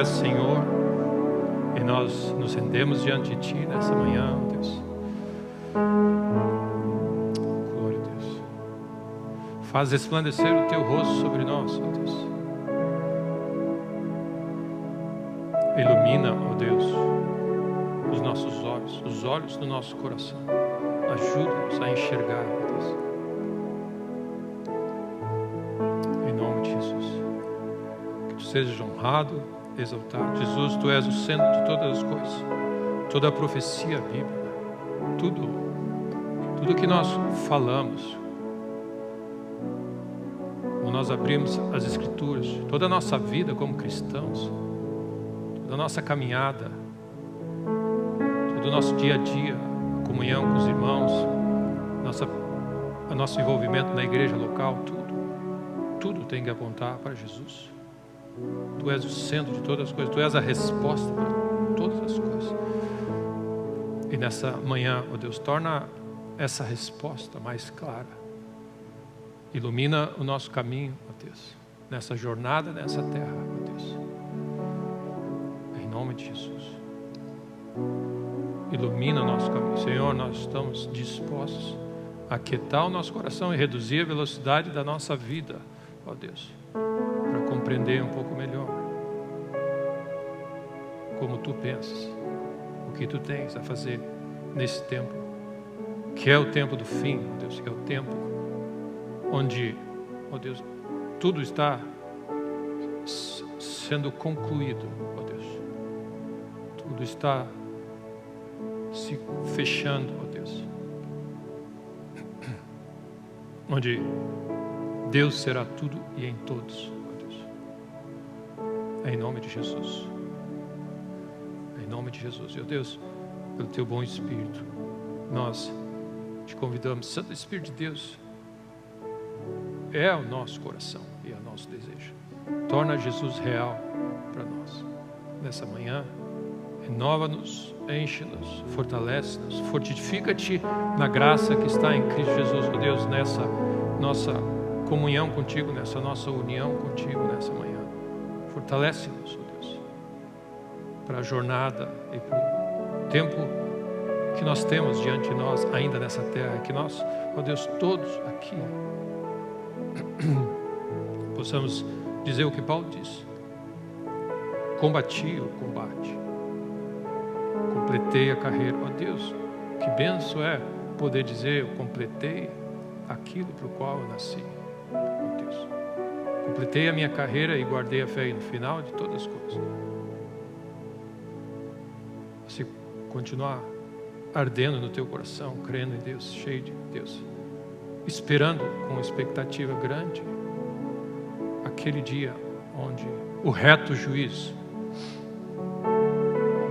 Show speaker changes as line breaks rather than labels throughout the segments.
és Senhor, e nós nos rendemos diante de Ti nessa manhã, ó Deus. Glória a Deus. Faz resplandecer o Teu rosto sobre nós, ó Deus. Ilumina, ó Deus, os nossos olhos, os olhos do nosso coração. Ajuda-nos a enxergar, ó Deus. Em nome de Jesus. Que Tu sejas honrado, exaltado. Jesus, Tu és o centro de todas as coisas. Toda a profecia bíblica. Tudo que nós falamos. Quando nós abrimos as Escrituras, toda a nossa vida como cristãos, toda a nossa caminhada, todo o nosso dia a dia, a comunhão com os irmãos, nosso envolvimento na igreja local, tudo tem que apontar para Jesus. Tu és o centro de todas as coisas, Tu és a resposta para todas as coisas. E nessa manhã, ó Deus, torna essa resposta mais clara. Ilumina o nosso caminho, ó Deus, nessa jornada, nessa terra, ó Deus. Em nome de Jesus. Ilumina o nosso caminho. Senhor, nós estamos dispostos a aquietar o nosso coração e reduzir a velocidade da nossa vida, ó Deus, para compreender um pouco melhor como Tu pensas, o que Tu tens a fazer nesse tempo, que é o tempo do fim, ó Deus, que é o tempo onde, ó Deus, tudo está sendo concluído, ó Deus. Tudo está se fechando, ó Deus. Onde Deus será tudo e em todos, ó Deus. Em nome de Jesus. Em nome de Jesus. Ó Deus, pelo Teu bom Espírito, nós Te convidamos. Santo Espírito de Deus, é o nosso coração e é o nosso desejo. Torna Jesus real para nós. Nessa manhã, renova-nos, enche-nos, fortalece-nos, fortifica-te na graça que está em Cristo Jesus, ó Deus, nessa nossa comunhão contigo, nessa nossa união contigo nessa manhã. Fortalece-nos, ó Deus, para a jornada e para o tempo que nós temos diante de nós ainda nessa terra, que nós, ó Deus, todos aqui possamos dizer o que Paulo disse: combati o combate, completei a carreira. Ó Deus, que benção é poder dizer: eu completei aquilo para o qual eu nasci. Ó Deus, completei a minha carreira e guardei a fé, e no final de todas as coisas, se continuar ardendo no teu coração, crendo em Deus, cheio de Deus, esperando com expectativa grande aquele dia onde o reto juiz,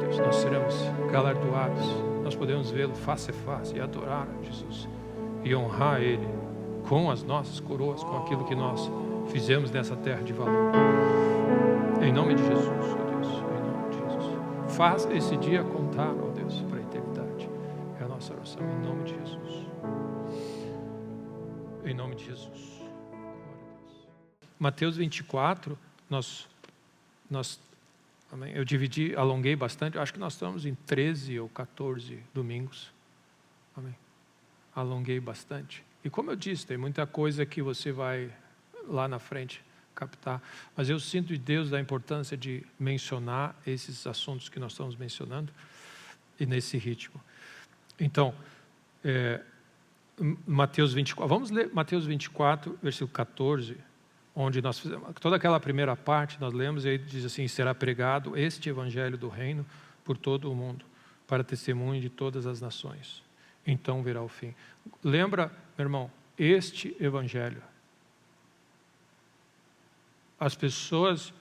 Deus, nós seremos galardoados, nós podemos vê-lo face a face e adorar a Jesus e honrar Ele com as nossas coroas, com aquilo que nós fizemos nessa terra de valor. Em nome de Jesus, ó Deus, em nome de Jesus, faz esse dia contar, ó Deus, para a eternidade. É a nossa oração, em nome de Jesus. Em nome de Jesus. Mateus 24, eu alonguei bastante, eu acho que nós estamos em 13 ou 14 domingos. Amém. Alonguei bastante. E como eu disse, tem muita coisa que você vai lá na frente captar. Mas eu sinto de Deus a importância de mencionar esses assuntos que nós estamos mencionando e nesse ritmo. Então, Mateus 24, vamos ler Mateus 24, versículo 14, onde nós fizemos toda aquela primeira parte, nós lemos e aí diz assim: será pregado este evangelho do reino por todo o mundo, para testemunho de todas as nações. Então virá o fim. Lembra, meu irmão, este evangelho. As pessoas,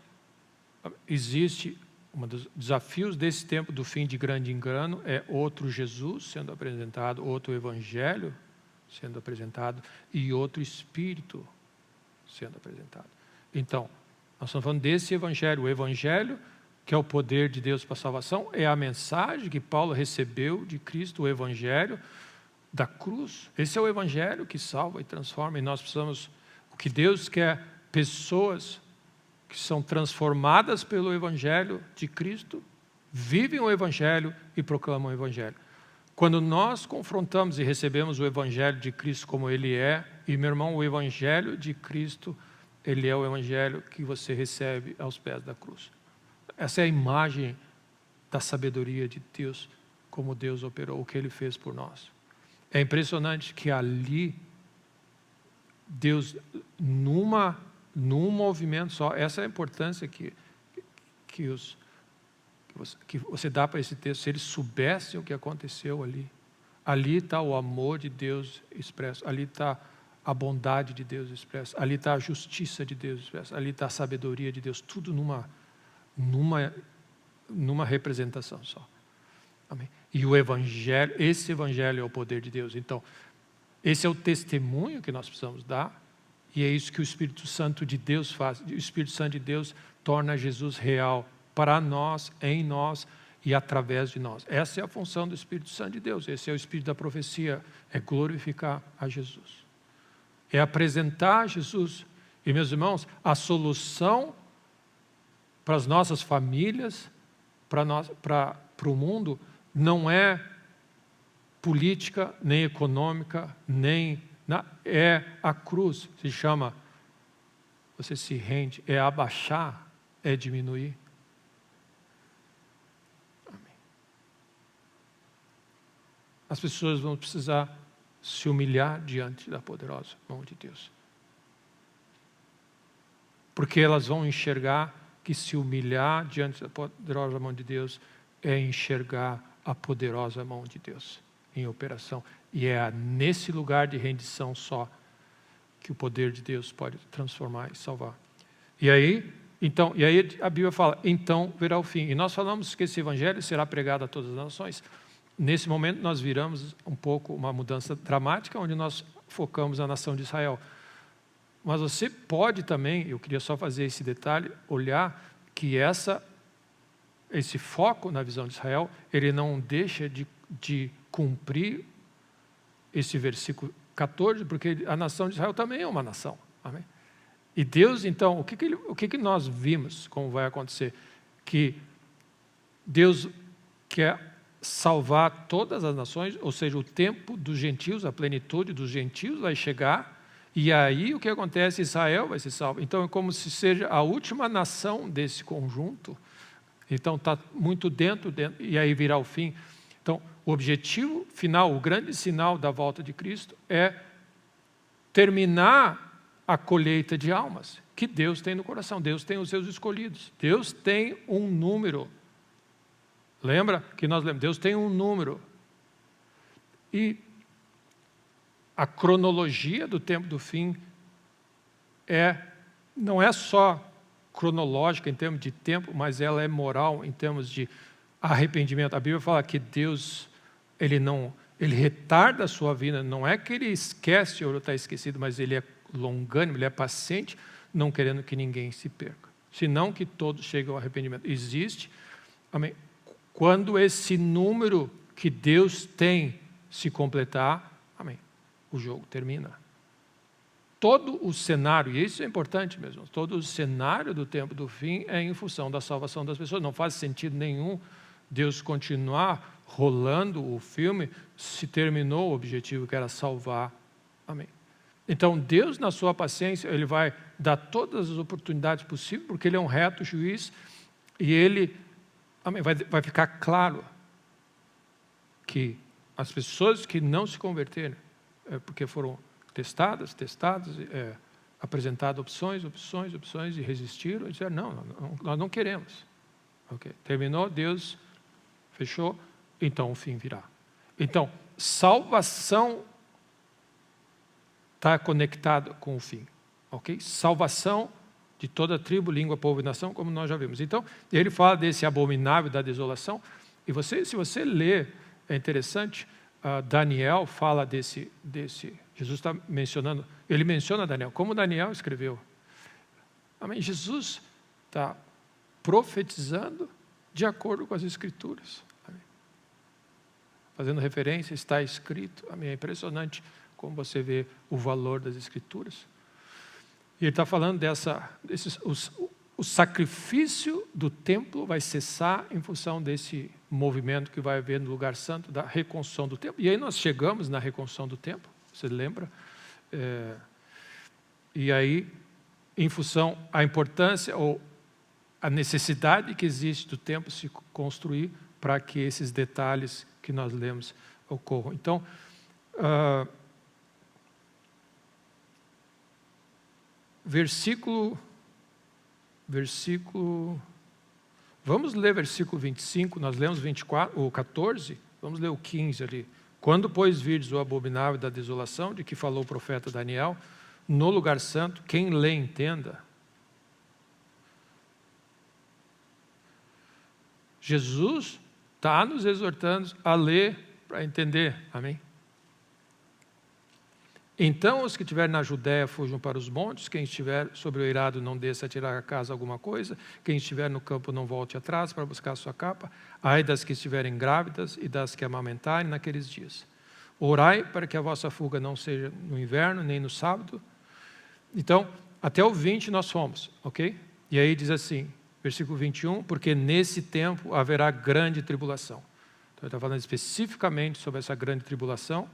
existe um dos desafios desse tempo do fim de grande engano, é outro Jesus sendo apresentado, outro evangelho sendo apresentado e outro Espírito sendo apresentado. Então, nós estamos falando desse evangelho. O evangelho, que é o poder de Deus para a salvação, é a mensagem que Paulo recebeu de Cristo, o evangelho da cruz. Esse é o evangelho que salva e transforma, e nós precisamos, o que Deus quer, pessoas que são transformadas pelo Evangelho de Cristo, vivem o Evangelho e proclamam o Evangelho. Quando nós confrontamos e recebemos o Evangelho de Cristo como ele é, e meu irmão, o Evangelho de Cristo, ele é o Evangelho que você recebe aos pés da cruz. Essa é a imagem da sabedoria de Deus, como Deus operou, o que ele fez por nós. É impressionante que ali, Deus, num movimento só, essa é a importância que você dá para esse texto. Se eles soubessem o que aconteceu ali está o amor de Deus expresso, ali está a bondade de Deus expressa, ali está a justiça de Deus expressa, ali está a sabedoria de Deus, tudo numa representação só. Amém? E o Evangelho, esse Evangelho é o poder de Deus. Então, esse é o testemunho que nós precisamos dar, e é isso que o Espírito Santo de Deus faz. O Espírito Santo de Deus torna Jesus real para nós, em nós e através de nós. Essa é a função do Espírito Santo de Deus. Esse é o Espírito da profecia, é glorificar a Jesus. É apresentar Jesus. E, meus irmãos, a solução para as nossas famílias, para o mundo, não é política, nem econômica, é a cruz. Se chama, você se rende, é abaixar, é diminuir. Amém. As pessoas vão precisar se humilhar diante da poderosa mão de Deus. Porque elas vão enxergar que se humilhar diante da poderosa mão de Deus é enxergar a poderosa mão de Deus em operação. E é nesse lugar de rendição só que o poder de Deus pode transformar e salvar. E aí a Bíblia fala, então virá o fim. E nós falamos que esse evangelho será pregado a todas as nações. Nesse momento nós viramos um pouco uma mudança dramática, onde nós focamos na nação de Israel. Mas você pode também, eu queria só fazer esse detalhe, olhar que esse foco na visão de Israel, ele não deixa de cumprir esse versículo 14, porque a nação de Israel também é uma nação. Amém? E Deus, então, o que nós vimos, como vai acontecer? Que Deus quer salvar todas as nações, ou seja, o tempo dos gentios, a plenitude dos gentios vai chegar, e aí o que acontece? Israel vai ser salvo. Então é como se seja a última nação desse conjunto. Então está muito dentro, e aí virá o fim. Então, o objetivo final, o grande sinal da volta de Cristo é terminar a colheita de almas que Deus tem no coração. Deus tem os seus escolhidos. Deus tem um número. Lembra que nós lembramos? Deus tem um número. E a cronologia do tempo do fim não é só cronológica em termos de tempo, mas ela é moral em termos de arrependimento. A Bíblia fala que Deus, ele retarda a sua vida, não é que ele esquece ou está esquecido, mas ele é longânimo, ele é paciente, não querendo que ninguém se perca, senão que todos cheguem ao arrependimento. Existe, amém, quando esse número que Deus tem se completar, amém, o jogo termina. Todo o cenário, e isso é importante mesmo, todo o cenário do tempo do fim é em função da salvação das pessoas. Não faz sentido nenhum Deus continuar rolando o filme se terminou o objetivo que era salvar. Amém. Então Deus, na sua paciência, ele vai dar todas as oportunidades possíveis, porque ele é um reto juiz, e ele, amém, vai ficar claro que as pessoas que não se converterem, porque foram testadas, apresentadas opções, e resistiram, e disseram, não, nós não queremos. Okay. Terminou, Deus fechou, então o fim virá. Então, salvação está conectada com o fim. Okay? Salvação de toda tribo, língua, povo e nação, como nós já vimos. Então, ele fala desse abominável da desolação, e se você ler, é interessante, Daniel fala desse Jesus está mencionando, ele menciona Daniel, como Daniel escreveu. Amém? Jesus está profetizando de acordo com as Escrituras. Amém? Fazendo referência, está escrito. Amém? É impressionante como você vê o valor das Escrituras. E ele está falando o sacrifício do templo vai cessar em função desse movimento que vai haver no lugar santo, da reconstrução do templo. E aí nós chegamos na reconstrução do templo, você lembra? E aí, em função a importância ou a necessidade que existe do templo se construir para que esses detalhes que nós lemos ocorram. Então, vamos ler versículo 25, nós lemos 24, o 14, vamos ler o 15 ali. Quando, pois, virdes o abominável da desolação, de que falou o profeta Daniel, no lugar santo, quem lê entenda. Jesus está nos exortando a ler para entender, amém? Então, os que estiverem na Judéia fujam para os montes, quem estiver sobre o eirado não desça a tirar a casa alguma coisa, quem estiver no campo não volte atrás para buscar a sua capa, ai das que estiverem grávidas e das que amamentarem naqueles dias. Orai para que a vossa fuga não seja no inverno, nem no sábado. Então, até o 20 nós fomos, ok? E aí diz assim, versículo 21, porque nesse tempo haverá grande tribulação. Então, ele está falando especificamente sobre essa grande tribulação,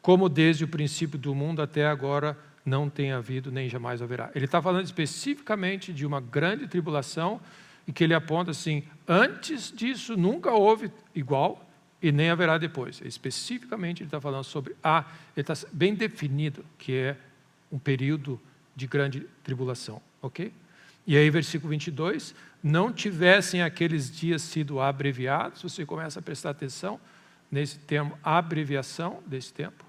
como desde o princípio do mundo até agora não tem havido, nem jamais haverá. Ele está falando especificamente de uma grande tribulação, e que ele aponta assim, antes disso nunca houve igual, e nem haverá depois. Especificamente ele está falando sobre ele está bem definido que é um período de grande tribulação, ok? E aí versículo 22, não tivessem aqueles dias sido abreviados, você começa a prestar atenção nesse termo, abreviação desse tempo,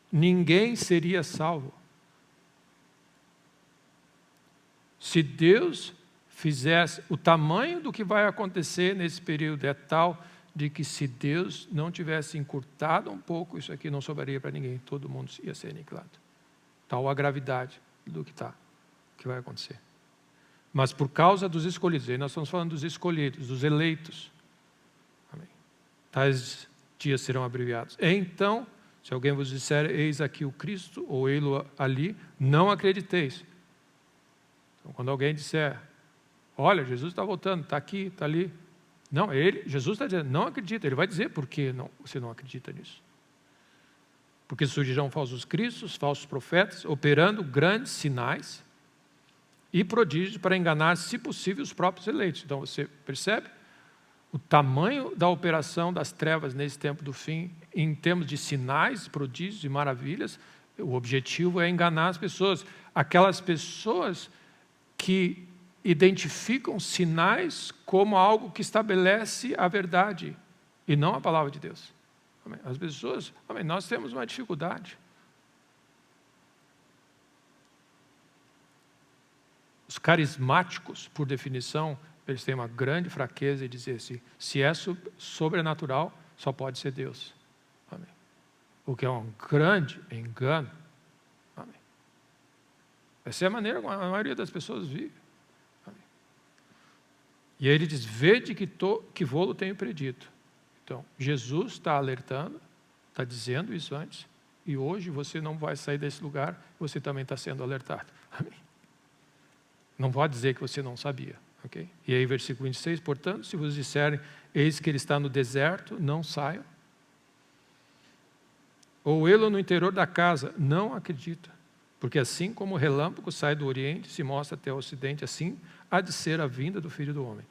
ninguém seria salvo. Se Deus fizesse, o tamanho do que vai acontecer nesse período é tal de que se Deus não tivesse encurtado um pouco, isso aqui não sobraria para ninguém, todo mundo ia ser aniquilado. Tal a gravidade do que vai acontecer. Mas por causa dos escolhidos, aí nós estamos falando dos escolhidos, dos eleitos, amém, tais dias serão abreviados. Então, se alguém vos disser, eis aqui o Cristo, ou ei-lo ali, não acrediteis. Então, quando alguém disser, olha, Jesus está voltando, está aqui, está ali. Não, Jesus está dizendo, não acredita. Ele vai dizer por que você não acredita nisso. Porque surgirão falsos cristos, falsos profetas, operando grandes sinais e prodígios para enganar, se possível, os próprios eleitos. Então, você percebe o tamanho da operação das trevas nesse tempo do fim, em termos de sinais, prodígios e maravilhas. O objetivo é enganar as pessoas. Aquelas pessoas que identificam sinais como algo que estabelece a verdade e não a palavra de Deus. Amém? As pessoas, amém, nós temos uma dificuldade. Os carismáticos, por definição, eles têm uma grande fraqueza em dizer assim, se é sobrenatural, só pode ser Deus. Amém. O que é um grande engano. Amém. Essa é a maneira como a maioria das pessoas vive. Amém. E aí ele diz, vede que vou-lo tenho predito. Então, Jesus está alertando, está dizendo isso antes, e hoje você não vai sair desse lugar, você também está sendo alertado. Amém. Não pode dizer que você não sabia. Okay? E aí versículo 26, portanto, se vos disserem, eis que ele está no deserto, não saiam. Ou ele no interior da casa, não acredita. Porque assim como o relâmpago sai do oriente, se mostra até o ocidente, assim há de ser a vinda do Filho do Homem.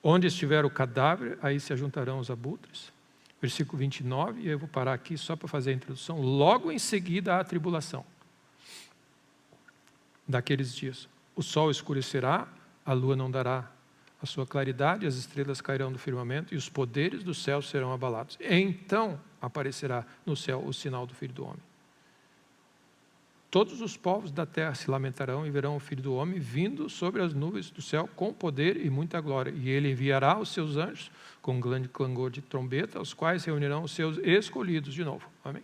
Onde estiver o cadáver, aí se ajuntarão os abutres. Versículo 29, e eu vou parar aqui só para fazer a introdução. Logo em seguida há a tribulação daqueles dias. O sol escurecerá, a lua não dará a sua claridade, as estrelas cairão do firmamento e os poderes do céu serão abalados. Então aparecerá no céu o sinal do Filho do Homem. Todos os povos da terra se lamentarão e verão o Filho do Homem vindo sobre as nuvens do céu com poder e muita glória. E ele enviará os seus anjos com um grande clangor de trombeta, os quais reunirão os seus escolhidos de novo. Amém.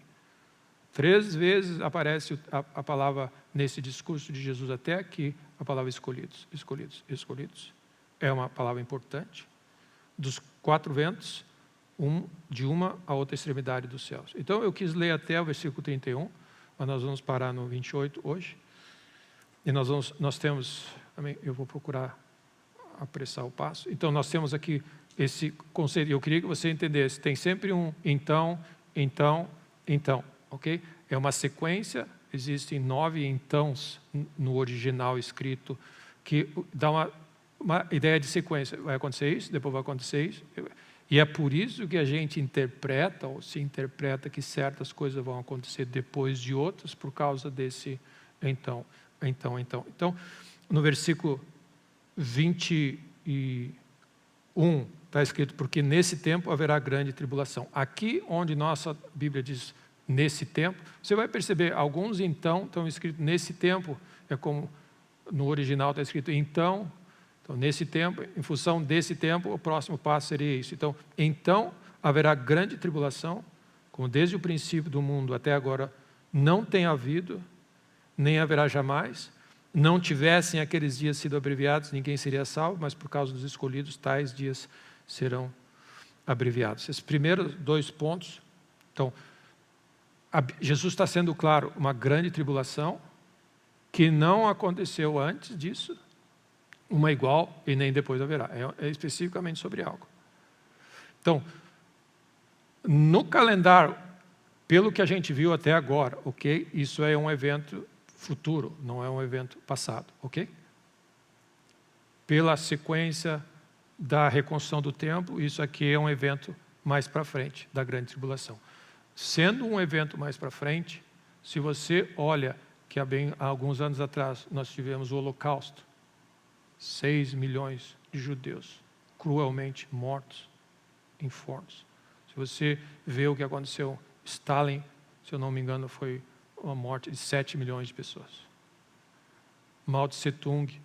3 vezes aparece a palavra nesse discurso de Jesus até aqui, a palavra escolhidos, escolhidos, escolhidos. É uma palavra importante. Dos 4 ventos, de uma a outra extremidade dos céus. Então eu quis ler até o versículo 31, mas nós vamos parar no 28 hoje. E nós temos amém, eu vou procurar apressar o passo. Então, nós temos aqui esse conceito. Eu queria que você entendesse. Tem sempre um então, ok? É uma sequência. Existem 9 entãos no original escrito, que dá uma ideia de sequência. Vai acontecer isso, depois vai acontecer isso. E é por isso que a gente interpreta, ou se interpreta, que certas coisas vão acontecer depois de outras, por causa desse então. Então, no versículo 21, está escrito, porque nesse tempo haverá grande tribulação. Aqui, onde nossa Bíblia diz nesse tempo, você vai perceber, alguns então estão escritos nesse tempo, é como no original está escrito então, nesse tempo, em função desse tempo, o próximo passo seria isso. Então haverá grande tribulação, como desde o princípio do mundo até agora não tem havido, nem haverá jamais. Não tivessem aqueles dias sido abreviados, ninguém seria salvo, mas por causa dos escolhidos, tais dias serão abreviados. Esses primeiros 2 pontos, então, Jesus está sendo claro, uma grande tribulação, que não aconteceu antes disso, uma igual e nem depois haverá. É especificamente sobre algo. Então, no calendário, pelo que a gente viu até agora, ok? Isso é um evento futuro, não é um evento passado, ok? Pela sequência da reconstrução do templo, isso aqui é um evento mais para frente, da grande tribulação. Sendo um evento mais para frente, se você olha que há alguns anos atrás nós tivemos o Holocausto, 6 milhões de judeus cruelmente mortos em fornos. Se você vê o que aconteceu, Stalin, se eu não me engano, foi uma morte de 7 milhões de pessoas. Mao Tse Tung,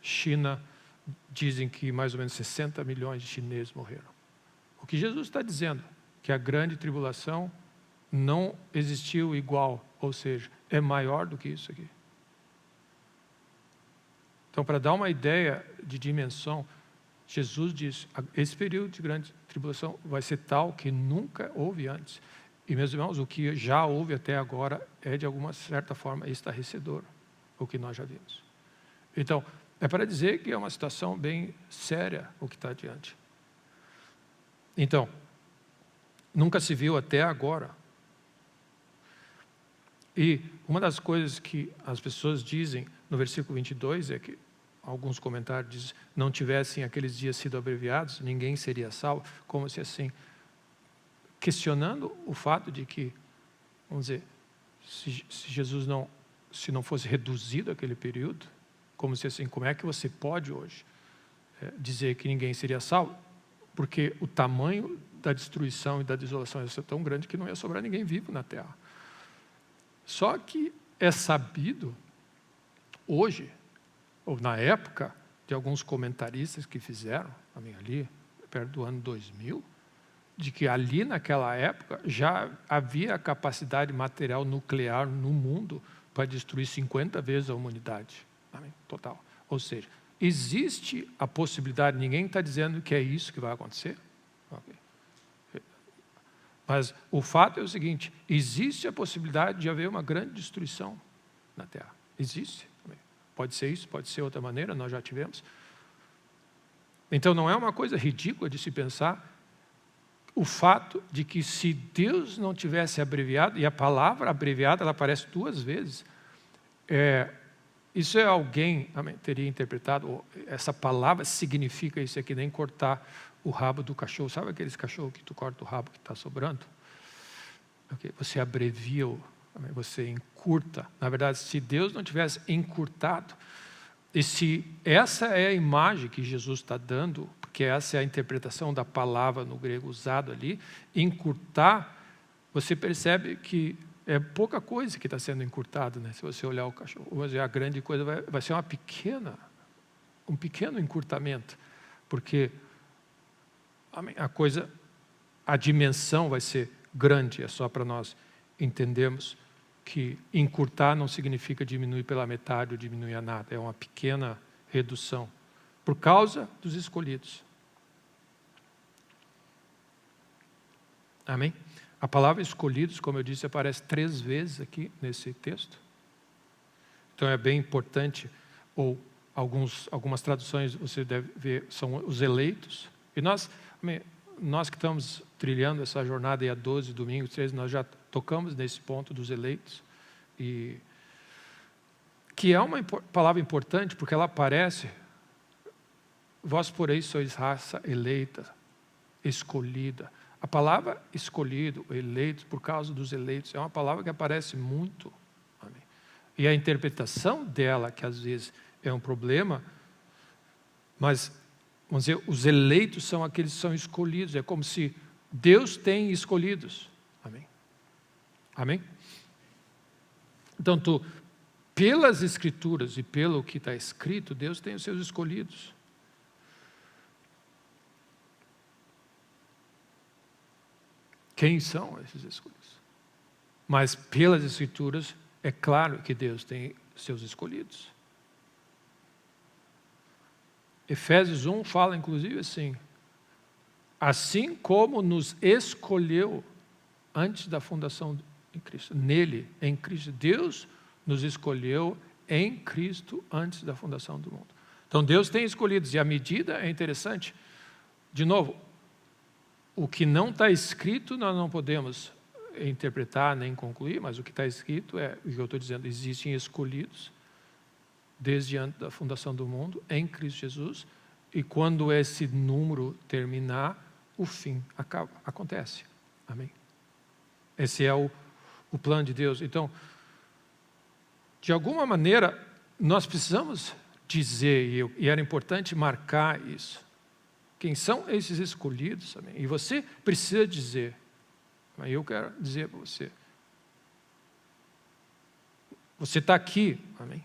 China, dizem que mais ou menos 60 milhões de chineses morreram. O que Jesus está dizendo, que a grande tribulação não existiu igual, ou seja, é maior do que isso aqui. Então, para dar uma ideia de dimensão, Jesus disse, esse período de grande tribulação vai ser tal que nunca houve antes. E, meus irmãos, o que já houve até agora é, de alguma certa forma, estarrecedor, o que nós já vimos. Então, é para dizer que é uma situação bem séria o que está adiante. Então, nunca se viu até agora. E uma das coisas que as pessoas dizem no versículo 22 é que, alguns comentários dizem, não tivessem aqueles dias sido abreviados, ninguém seria salvo, como se assim, questionando o fato de que, vamos dizer, se Jesus se não fosse reduzido aquele período, como se assim, como é que você pode hoje dizer que ninguém seria salvo? Porque o tamanho da destruição e da desolação ia ser tão grande que não ia sobrar ninguém vivo na terra. Só que é sabido hoje, ou na época, de alguns comentaristas que fizeram, ali, perto do ano 2000, de que ali naquela época já havia a capacidade material nuclear no mundo para destruir 50 vezes a humanidade. Amém? Total. Ou seja, existe a possibilidade, ninguém está dizendo que é isso que vai acontecer. Okay. Mas o fato é o seguinte, existe a possibilidade de haver uma grande destruição na Terra. Existe. Amém? Pode ser isso, pode ser outra maneira, nós já tivemos. Então não é uma coisa ridícula de se pensar o fato de que se Deus não tivesse abreviado, e a palavra abreviada ela aparece 2 vezes, isso é alguém teria interpretado, essa palavra significa isso, é que nem cortar o rabo do cachorro. Sabe aqueles cachorros que tu corta o rabo que está sobrando? Okay. Você abrevia, você encurta. Na verdade, se Deus não tivesse encurtado, e se essa é a imagem que Jesus está dando, porque essa é a interpretação da palavra no grego usado ali, encurtar, você percebe que é pouca coisa que está sendo encurtada, né? Se você olhar o cachorro, a grande coisa vai ser um pequeno encurtamento, porque a dimensão vai ser grande, é só para nós entendermos que encurtar não significa diminuir pela metade ou diminuir a nada, é uma pequena redução, por causa dos escolhidos. Amém? A palavra escolhidos, como eu disse, aparece 3 vezes aqui nesse texto. Então é bem importante, ou Algumas traduções você deve ver são os eleitos. E nós que estamos trilhando essa jornada aí há 12 domingos, 13, nós já tocamos nesse ponto dos eleitos. E que é uma palavra importante porque ela aparece: vós, porém, sois raça eleita, escolhida. A palavra escolhido, eleito, por causa dos eleitos, é uma palavra que aparece muito. Amém. E a interpretação dela, que às vezes é um problema, mas, vamos dizer, os eleitos são aqueles que são escolhidos. É como se Deus tem escolhidos. Amém. Amém? Então, pelas Escrituras e pelo que está escrito, Deus tem os seus escolhidos. Quem são esses escolhidos? Mas pelas Escrituras, é claro que Deus tem seus escolhidos. Efésios 1 fala, inclusive, assim como nos escolheu antes da fundação em Cristo. Nele, em Cristo, Deus nos escolheu em Cristo antes da fundação do mundo. Então, Deus tem escolhidos, e a medida é interessante. De novo, o que não está escrito, nós não podemos interpretar nem concluir, mas o que está escrito é o que eu estou dizendo: existem escolhidos desde antes da fundação do mundo, em Cristo Jesus, e quando esse número terminar, o fim acontece. Amém? Esse é o plano de Deus. Então, de alguma maneira, nós precisamos dizer, e era importante marcar isso, quem são esses escolhidos. Amém? E você precisa dizer, mas eu quero dizer para você, você está aqui, amém?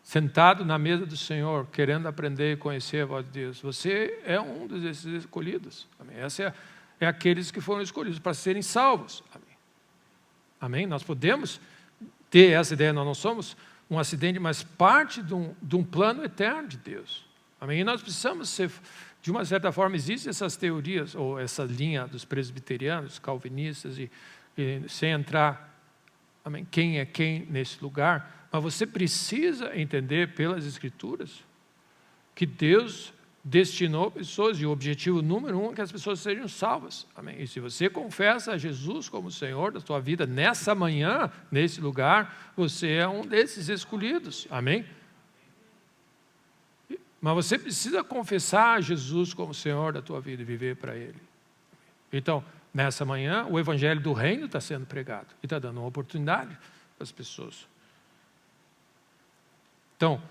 Sentado na mesa do Senhor, querendo aprender e conhecer a voz de Deus. Você é um desses escolhidos. Amém? Essa é aqueles que foram escolhidos para serem salvos. Amém? Amém? Nós podemos ter essa ideia, nós não somos um acidente, mas parte de um plano eterno de Deus. Amém? E nós precisamos ser, de uma certa forma, existem essas teorias, ou essa linha dos presbiterianos, calvinistas, e sem entrar, amém, quem é quem nesse lugar, mas você precisa entender pelas Escrituras que Deus destinou pessoas, e o objetivo número 1 é que as pessoas sejam salvas. Amém? E se você confessa a Jesus como Senhor da sua vida nessa manhã, nesse lugar, você é um desses escolhidos. Amém? Mas você precisa confessar a Jesus como Senhor da tua vida e viver para Ele. Então, nessa manhã, o Evangelho do Reino está sendo pregado e está dando uma oportunidade para as pessoas. Então,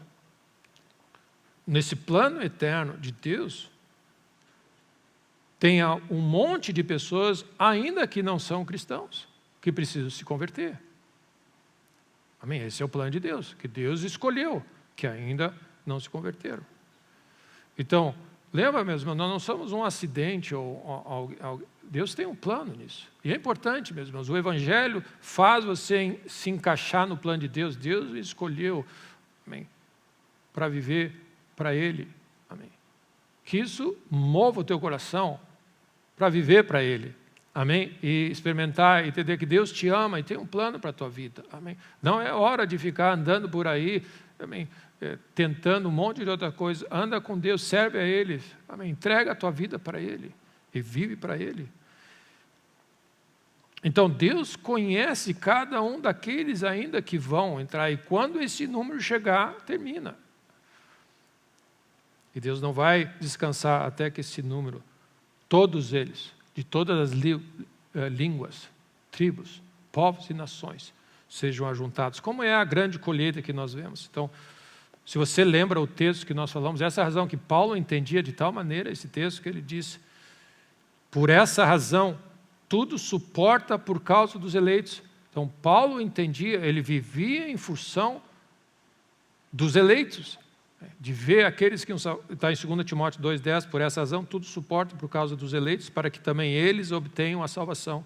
nesse plano eterno de Deus, tem um monte de pessoas, ainda que não são cristãos, que precisam se converter. Amém? Esse é o plano de Deus, que Deus escolheu, que ainda não se converteram. Então, lembra mesmo, nós não somos um acidente, Deus tem um plano nisso. E é importante mesmo, o Evangelho faz você se encaixar no plano de Deus. Deus escolheu, amém, para viver para Ele. Amém. Que isso mova o teu coração para viver para Ele. Amém? E experimentar e entender que Deus te ama e tem um plano para a tua vida. Amém? Não é hora de ficar andando por aí, amém, tentando um monte de outra coisa. Anda com Deus, serve a Ele. Amém? Entrega a tua vida para Ele e vive para Ele. Então, Deus conhece cada um daqueles ainda que vão entrar, e quando esse número chegar, termina. E Deus não vai descansar até que esse número, todos eles, de todas as línguas, tribos, povos e nações, sejam ajuntados, como é a grande colheita que nós vemos. Então, se você lembra o texto que nós falamos, essa é a razão que Paulo entendia de tal maneira esse texto que ele disse: por essa razão, tudo suporta por causa dos eleitos. Então, Paulo entendia, ele vivia em função dos eleitos, de ver aqueles que está em 2 Timóteo 2,10, por essa razão, tudo suporta por causa dos eleitos, para que também eles obtenham a salvação,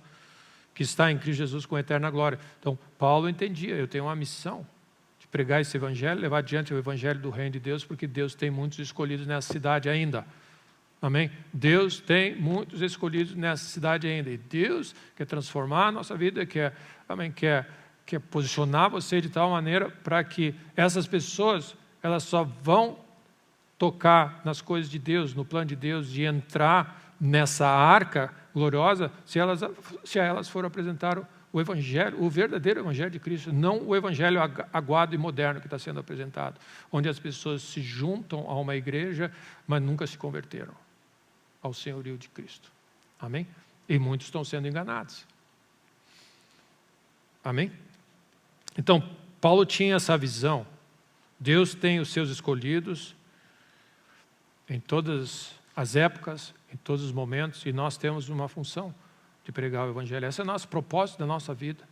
que está em Cristo Jesus com eterna glória. Então, Paulo entendia, eu tenho uma missão de pregar esse evangelho, levar adiante o evangelho do reino de Deus, porque Deus tem muitos escolhidos nessa cidade ainda. Amém? Deus tem muitos escolhidos nessa cidade ainda. E Deus quer transformar a nossa vida, quer quer posicionar você de tal maneira para que essas pessoas, elas só vão tocar nas coisas de Deus, no plano de Deus, de entrar nessa arca gloriosa, se elas forem apresentar o Evangelho, o verdadeiro Evangelho de Cristo, não o Evangelho aguado e moderno que está sendo apresentado, onde as pessoas se juntam a uma igreja, mas nunca se converteram ao senhorio de Cristo. Amém? E muitos estão sendo enganados. Amém? Então, Paulo tinha essa visão. Deus tem os seus escolhidos em todas as épocas, em todos os momentos, e nós temos uma função de pregar o Evangelho. Esse é o nosso propósito da nossa vida.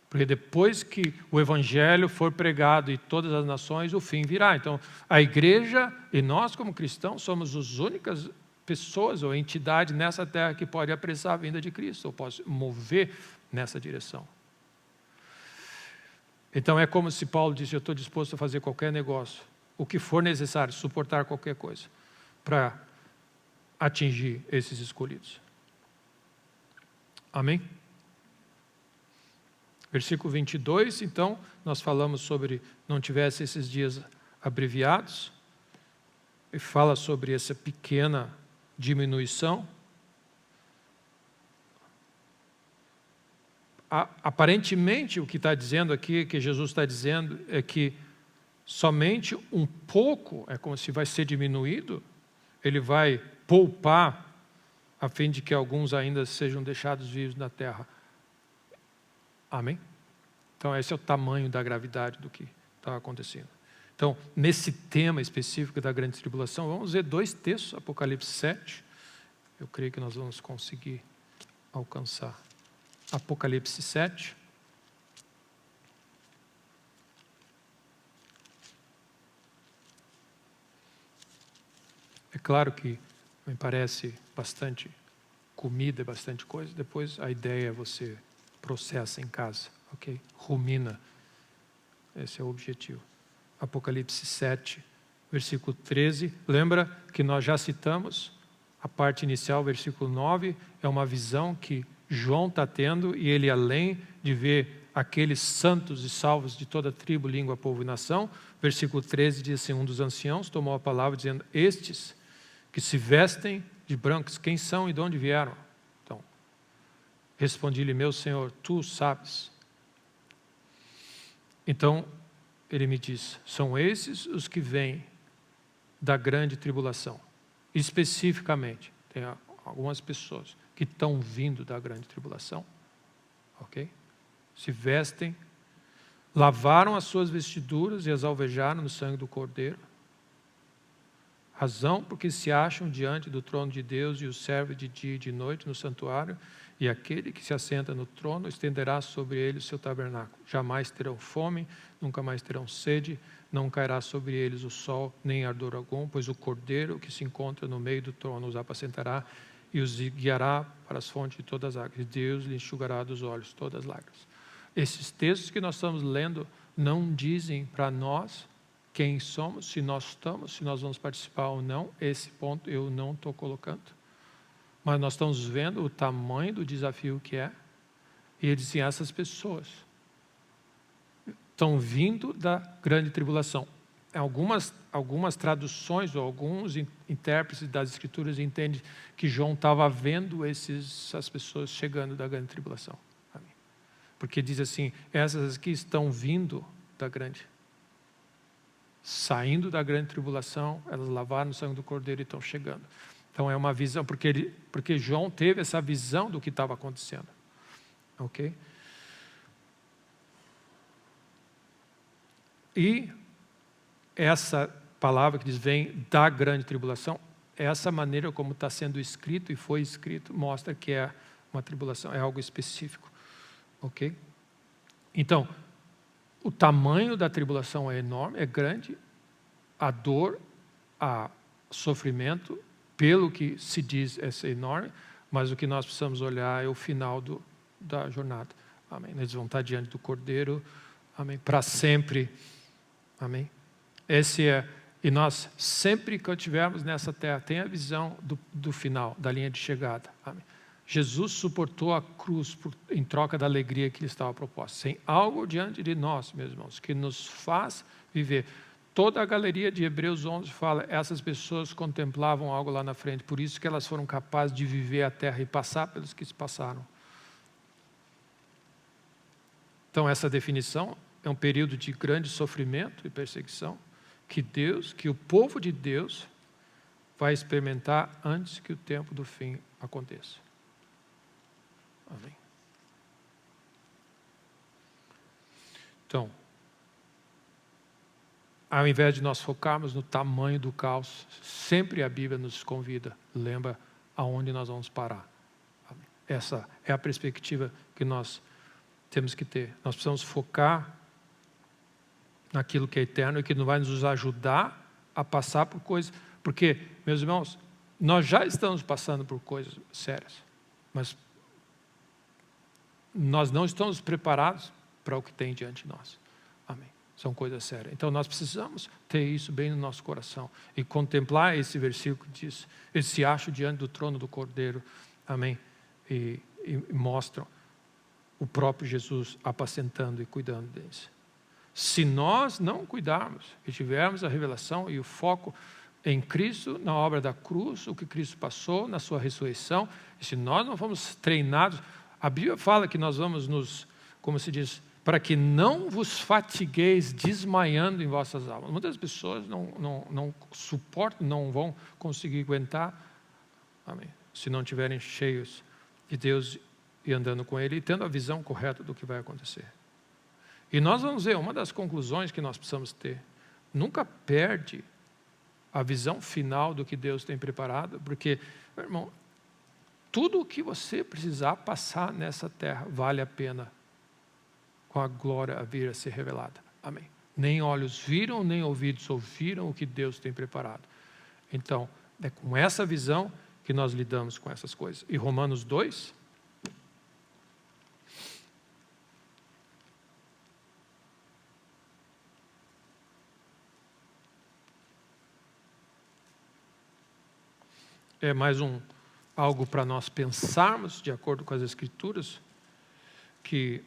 Porque depois que o Evangelho for pregado em todas as nações, o fim virá. Então, a igreja e nós como cristãos somos as únicas pessoas ou entidade nessa terra que pode apressar a vinda de Cristo, ou pode mover nessa direção. Então é como se Paulo disse, eu estou disposto a fazer qualquer negócio, o que for necessário, suportar qualquer coisa, para atingir esses escolhidos. Amém? Versículo 22, então, nós falamos sobre não tivesse esses dias abreviados, e fala sobre essa pequena diminuição. Aparentemente, o que está dizendo aqui, que Jesus está dizendo, é que somente um pouco, é como se vai ser diminuído, ele vai poupar, a fim de que alguns ainda sejam deixados vivos na terra. Amém? Então, esse é o tamanho da gravidade do que está acontecendo. Então, nesse tema específico da grande tribulação, vamos ver 2 textos, Apocalipse 7. Eu creio que nós vamos conseguir alcançar. Apocalipse 7. É claro que me parece bastante comida, bastante coisa. Depois a ideia é você processa em casa, ok? Rumina. Esse é o objetivo. Apocalipse 7, versículo 13. Lembra que nós já citamos a parte inicial, versículo 9, é uma visão que João está tendo, e ele, além de ver aqueles santos e salvos de toda tribo, língua, povo e nação, versículo 13 diz assim, um dos anciãos tomou a palavra dizendo, estes que se vestem de brancos, quem são e de onde vieram? Então, respondi-lhe, meu Senhor, tu sabes. Então, ele me diz, são esses os que vêm da grande tribulação. Especificamente, tem algumas pessoas que estão vindo da grande tribulação, ok? Se vestem, lavaram as suas vestiduras e as alvejaram no sangue do Cordeiro. Razão porque se acham diante do trono de Deus e o servem de dia e de noite no santuário, e aquele que se assenta no trono estenderá sobre ele o seu tabernáculo. Jamais terão fome, nunca mais terão sede, não cairá sobre eles o sol, nem ardor algum, pois o Cordeiro que se encontra no meio do trono os apacentará e os guiará para as fontes de todas as águas. Deus lhe enxugará dos olhos todas as lágrimas. Esses textos que nós estamos lendo não dizem para nós quem somos, se nós estamos, se nós vamos participar ou não. Esse ponto eu não estou colocando. Mas nós estamos vendo o tamanho do desafio que é. E ele diz assim, essas pessoas estão vindo da grande tribulação. Algumas traduções ou alguns intérpretes das Escrituras entendem que João estava vendo essas pessoas chegando da grande tribulação. Amém. Porque diz assim, essas aqui estão vindo da grande, saindo da grande tribulação, elas lavaram o sangue do Cordeiro e estão chegando. Então é uma visão, porque João teve essa visão do que estava acontecendo. Ok? E essa palavra que diz vem da grande tribulação, essa maneira como está sendo escrito e foi escrito, mostra que é uma tribulação, é algo específico. Ok? Então, o tamanho da tribulação é enorme, é grande, a dor, o sofrimento, pelo que se diz, é enorme, mas o que nós precisamos olhar é o final da jornada. Amém? Eles vão estar diante do Cordeiro, amém? Para sempre. Amém? E nós, sempre que estivermos nessa terra, tem a visão do final, da linha de chegada. Amém? Jesus suportou a cruz em troca da alegria que lhe estava proposta. Tem algo diante de nós, meus irmãos, que nos faz viver. Toda a galeria de Hebreus 11 fala, essas pessoas contemplavam algo lá na frente, por isso que elas foram capazes de viver a terra e passar pelos que se passaram. Então essa definição é um período de grande sofrimento e perseguição que o povo de Deus vai experimentar antes que o tempo do fim aconteça. Amém. Então, ao invés de nós focarmos no tamanho do caos, sempre a Bíblia nos convida, lembra aonde nós vamos parar. Essa é a perspectiva que nós temos que ter. Nós precisamos focar naquilo que é eterno e que não vai nos ajudar a passar por coisas. Porque, meus irmãos, nós já estamos passando por coisas sérias, mas nós não estamos preparados para o que tem diante de nós. Amém. São coisas sérias. Então nós precisamos ter isso bem no nosso coração e contemplar esse versículo que diz, eles se acham diante do trono do Cordeiro. Amém. E mostram o próprio Jesus apacentando e cuidando deles. Se nós não cuidarmos e tivermos a revelação e o foco em Cristo, na obra da cruz, o que Cristo passou, na sua ressurreição, e se nós não fomos treinados, a Bíblia fala que nós vamos nos, como se diz, para que não vos fatigueis desmaiando em vossas almas. Muitas pessoas não suportam, não vão conseguir aguentar, amém, se não estiverem cheios de Deus e andando com Ele e tendo a visão correta do que vai acontecer. E nós vamos ver, uma das conclusões que nós precisamos ter, nunca perde a visão final do que Deus tem preparado, porque, meu irmão, tudo o que você precisar passar nessa terra vale a pena com a glória a vir a ser revelada. Amém. Nem olhos viram, nem ouvidos ouviram o que Deus tem preparado. Então, é com essa visão que nós lidamos com essas coisas. E Romanos 2, é mais algo para nós pensarmos, de acordo com as Escrituras, que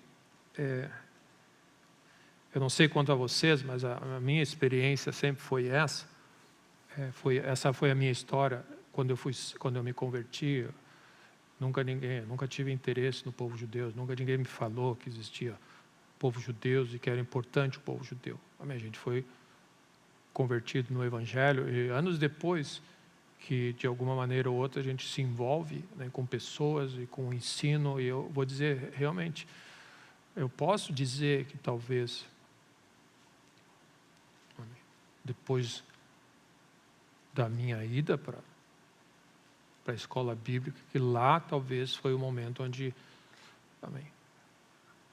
eu não sei quanto a vocês, mas a minha experiência sempre foi essa. Essa foi a minha história quando eu me converti. Nunca tive interesse no povo judeu, nunca ninguém me falou que existia povo judeu e que era importante o povo judeu. A gente foi convertido no Evangelho e anos depois que de alguma maneira ou outra a gente se envolve, né, com pessoas e com o ensino, e eu vou dizer realmente, eu posso dizer que talvez depois da minha ida para a escola bíblica, que lá talvez foi o momento onde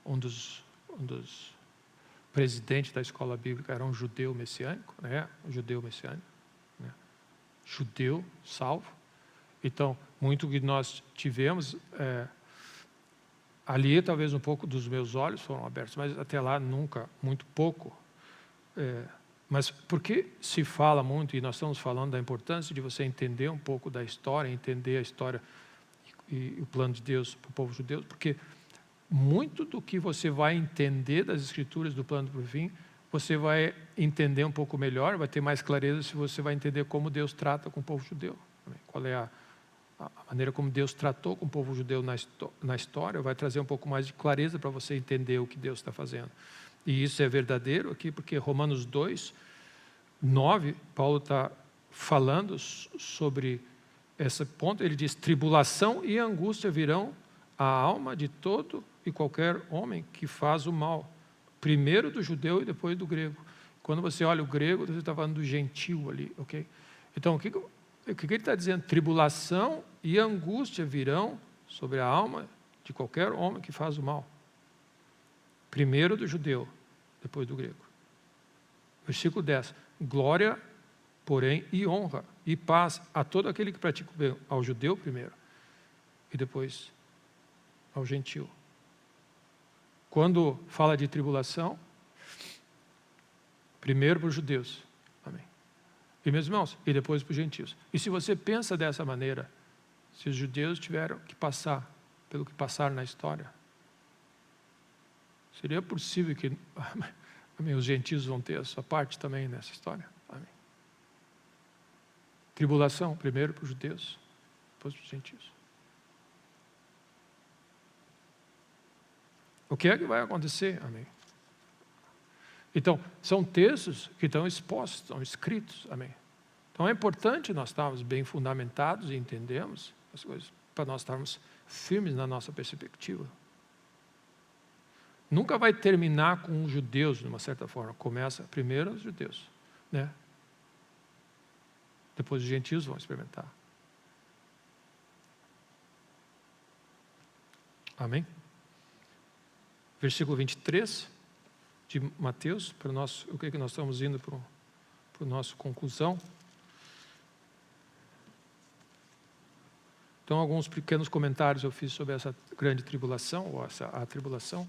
um dos presidentes da escola bíblica era um judeu messiânico, né? Um judeu messiânico, né? Judeu salvo. Então, muito que nós tivemos ali, talvez um pouco dos meus olhos foram abertos, mas até lá nunca, muito pouco. Mas porque se fala muito, e nós estamos falando da importância de você entender um pouco da história, entender a história e o plano de Deus para o povo judeu, porque muito do que você vai entender das Escrituras do plano do fim, você vai entender um pouco melhor, vai ter mais clareza se você vai entender como Deus trata com o povo judeu. Qual é a maneira como Deus tratou com o povo judeu na história, vai trazer um pouco mais de clareza para você entender o que Deus está fazendo. E isso é verdadeiro aqui, porque Romanos 2, 9, Paulo está falando sobre esse ponto. Ele diz, tribulação e angústia virão à alma de todo e qualquer homem que faz o mal. Primeiro do judeu e depois do grego. Quando você olha o grego, você está falando do gentil ali, ok? Então, o que ele está dizendo? Tribulação e angústia virão sobre a alma de qualquer homem que faz o mal. Primeiro do judeu, depois do grego. Versículo 10. Glória, porém, e honra e paz a todo aquele que pratica o bem, ao judeu primeiro e depois ao gentil. Quando fala de tribulação, primeiro para os judeus, amém. E meus irmãos, e depois para os gentios. E se você pensa dessa maneira, se os judeus tiveram que passar pelo que passaram na história, seria possível que os gentios vão ter a sua parte também nessa história? Amém. Tribulação, primeiro para os judeus, depois para os gentios. O que é que vai acontecer? Amém. Então, são textos que estão expostos, estão escritos. Amém. Então é importante nós estarmos bem fundamentados e entendermos as coisas, para nós estarmos firmes na nossa perspectiva. Nunca vai terminar com os judeus, de uma certa forma. Começa primeiro os judeus, né? Depois os gentios vão experimentar. Amém? Versículo 23 de Mateus, para nós, o que nós estamos indo para a nossa conclusão. Então, alguns pequenos comentários eu fiz sobre essa grande tribulação, ou a tribulação.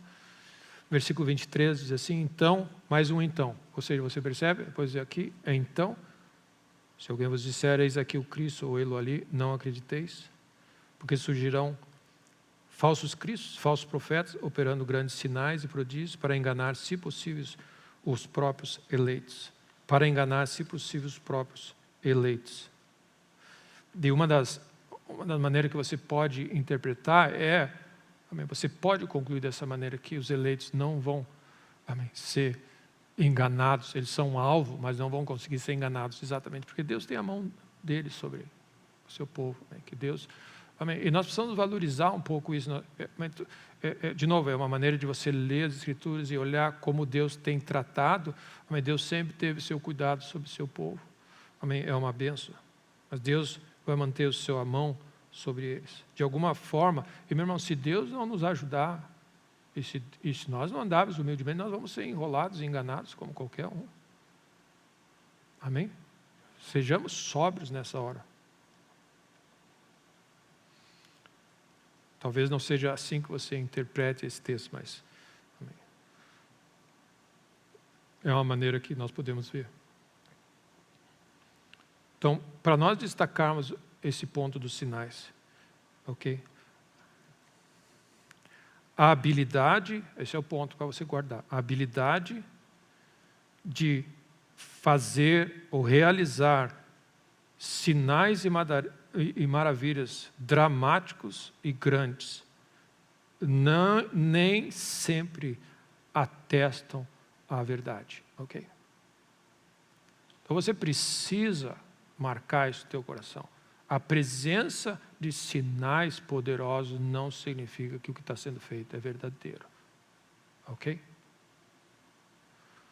Versículo 23 diz assim, então, mais um então. Ou seja, você percebe? Depois aqui, é então. Se alguém vos disser, eis aqui o Cristo, ou ele ali, não acrediteis. Porque surgirão falsos cristos, falsos profetas, operando grandes sinais e prodígios para enganar, se possível, os próprios eleitos. Para enganar, se possível, os próprios eleitos. De uma das maneiras que você pode interpretar é, amém, você pode concluir dessa maneira que os eleitos não vão, amém, ser enganados. Eles são um alvo, mas não vão conseguir ser enganados exatamente, porque Deus tem a mão deles sobre o seu povo. Amém, que Deus... Amém. E nós precisamos valorizar um pouco isso. De novo, é uma maneira de você ler as Escrituras e olhar como Deus tem tratado. Amém. Deus sempre teve seu cuidado sobre o seu povo. Amém. É uma bênção. Mas Deus vai manter a mão sobre eles. De alguma forma, e meu irmão, se Deus não nos ajudar, e se nós não andarmos humildemente, nós vamos ser enrolados e enganados como qualquer um. Amém? Sejamos sóbrios nessa hora. Talvez não seja assim que você interprete esse texto, mas amém, é uma maneira que nós podemos ver. Então, para nós destacarmos esse ponto dos sinais, ok? A habilidade, esse é o ponto para você guardar, a habilidade de fazer ou realizar sinais e maravilhas dramáticos e grandes nem sempre atestam a verdade, ok? Então você precisa marcar isso no teu coração. A presença de sinais poderosos não significa que o que está sendo feito é verdadeiro, ok?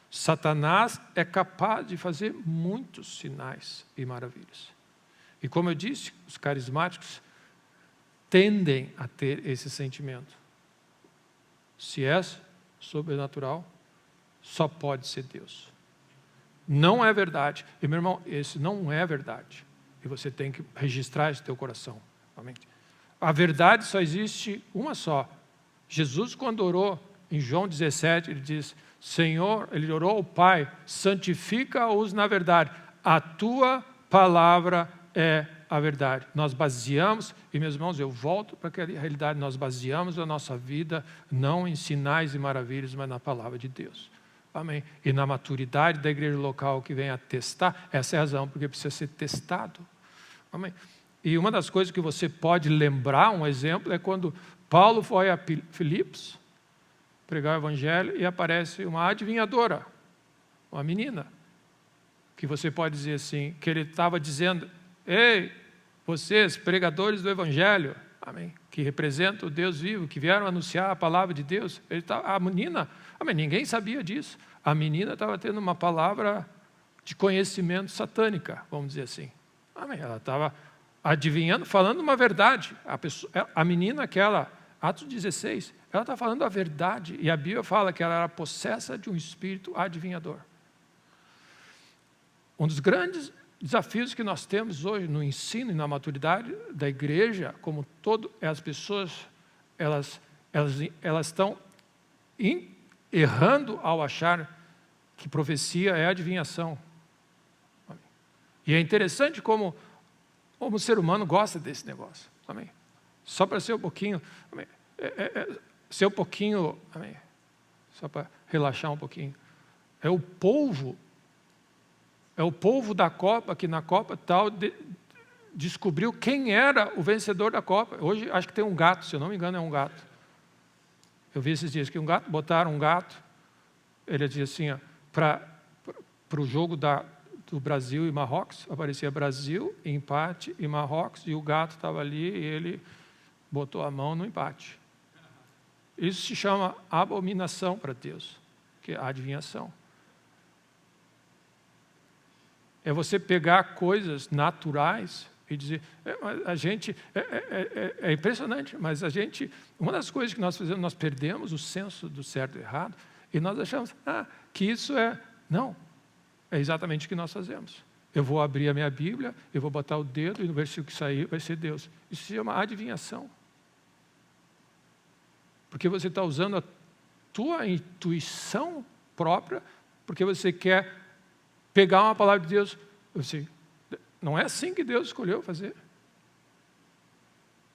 Satanás é capaz de fazer muitos sinais e maravilhas. E como eu disse, os carismáticos tendem a ter esse sentimento. Se é sobrenatural, só pode ser Deus. Não é verdade. E meu irmão, esse não é verdade. E você tem que registrar isso no teu coração. Amém? A verdade só existe uma só. Jesus, quando orou em João 17, ele diz, Senhor, ele orou ao Pai, santifica-os na verdade. A tua palavra é a verdade. Nós baseamos, e meus irmãos, eu volto para aquela realidade, nós baseamos a nossa vida não em sinais e maravilhas, mas na palavra de Deus. Amém? E na maturidade da igreja local que vem a testar, essa é a razão, porque precisa ser testado. Amém? E uma das coisas que você pode lembrar, um exemplo, é quando Paulo foi a Filipos pregar o evangelho e aparece uma adivinhadora, uma menina, que você pode dizer assim, que ele estava dizendo, ei, vocês, pregadores do evangelho, amém, que representam o Deus vivo, que vieram anunciar a palavra de Deus, a menina, amém, ninguém sabia disso, a menina estava tendo uma palavra de conhecimento satânica, vamos dizer assim, amém, ela estava adivinhando, falando uma verdade, a menina aquela, Atos 16, ela está falando a verdade, e a Bíblia fala que ela era possessa de um espírito adivinhador. Um dos grandes desafios que nós temos hoje no ensino e na maturidade da igreja, como todo, as pessoas, elas estão errando ao achar que profecia é adivinhação. E é interessante como o ser humano gosta desse negócio. Amém? Só para ser um pouquinho, amém? Ser um pouquinho, amém? Só para relaxar um pouquinho. É o povo da Copa, que na Copa tal descobriu quem era o vencedor da Copa. Hoje acho que tem um gato, se eu não me engano é um gato. Eu vi esses dias que botaram um gato, ele dizia assim, para o jogo do Brasil e Marrocos, aparecia Brasil, empate e Marrocos, e o gato estava ali e ele botou a mão no empate. Isso se chama abominação para Deus, que é a adivinhação. É você pegar coisas naturais e dizer, a gente, é impressionante, mas uma das coisas que nós fazemos, nós perdemos o senso do certo e errado, e nós achamos, que isso não, é exatamente o que nós fazemos. Eu vou abrir a minha Bíblia, eu vou botar o dedo, e no versículo que sair vai ser Deus. Isso se chama adivinhação. Porque você está usando a tua intuição própria, porque você quer pegar uma palavra de Deus. Não é assim que Deus escolheu fazer.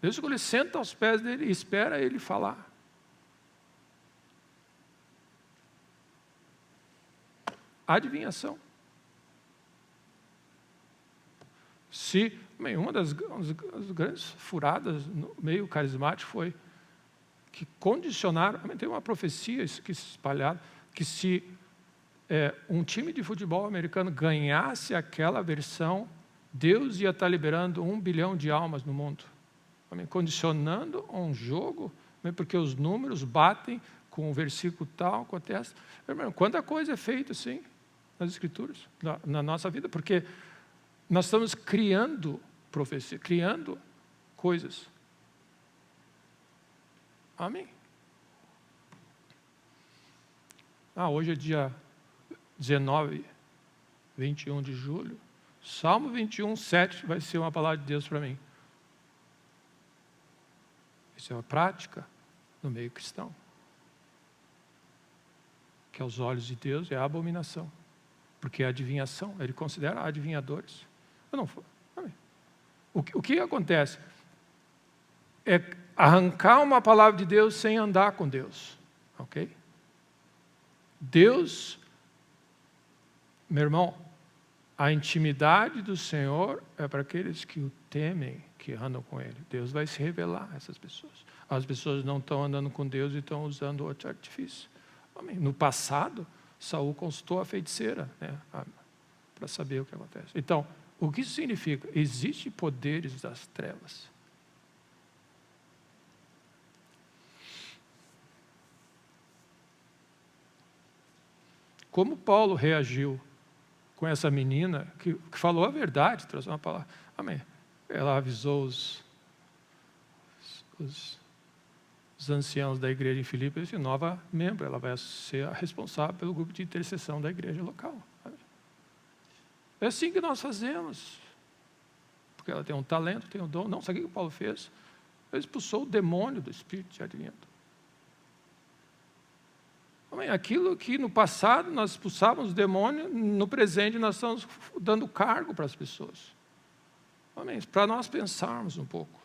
Deus escolheu, senta aos pés dele e espera ele falar. Adivinhação. Uma das grandes furadas no meio carismático foi que condicionaram, tem uma profecia que se espalhada, que se um time de futebol americano ganhasse aquela versão, Deus ia estar liberando 1 bilhão de almas no mundo. Condicionando um jogo, porque os números batem com o versículo tal, acontece. Quanta coisa é feita assim nas Escrituras, na nossa vida, porque nós estamos criando profecia, criando coisas. Amém? Hoje é dia 19, 21 de julho. Salmo 21, 7 vai ser uma palavra de Deus para mim. Isso é uma prática no meio cristão. Que aos olhos de Deus é a abominação. Porque é adivinhação, ele considera adivinhadores. O que acontece? É arrancar uma palavra de Deus sem andar com Deus. Ok? Deus, meu irmão, a intimidade do Senhor é para aqueles que o temem, que andam com Ele. Deus vai se revelar a essas pessoas. As pessoas não estão andando com Deus e estão usando outro artifício. Amém. No passado, Saul consultou a feiticeira, para saber o que acontece. Então, o que isso significa? Existem poderes das trevas. Como Paulo reagiu com essa menina que falou a verdade, trouxe uma palavra. Amém. Ela avisou os anciãos da igreja em Filipos, e nova membro, ela vai ser a responsável pelo grupo de intercessão da igreja local. Amém. É assim que nós fazemos. Porque ela tem um talento, tem um dom. Não, sabe o que Paulo fez? Ele expulsou o demônio do espírito de adivinhamento. Aquilo que no passado nós expulsávamos o demônio, no presente nós estamos dando cargo para as pessoas. Para nós pensarmos um pouco.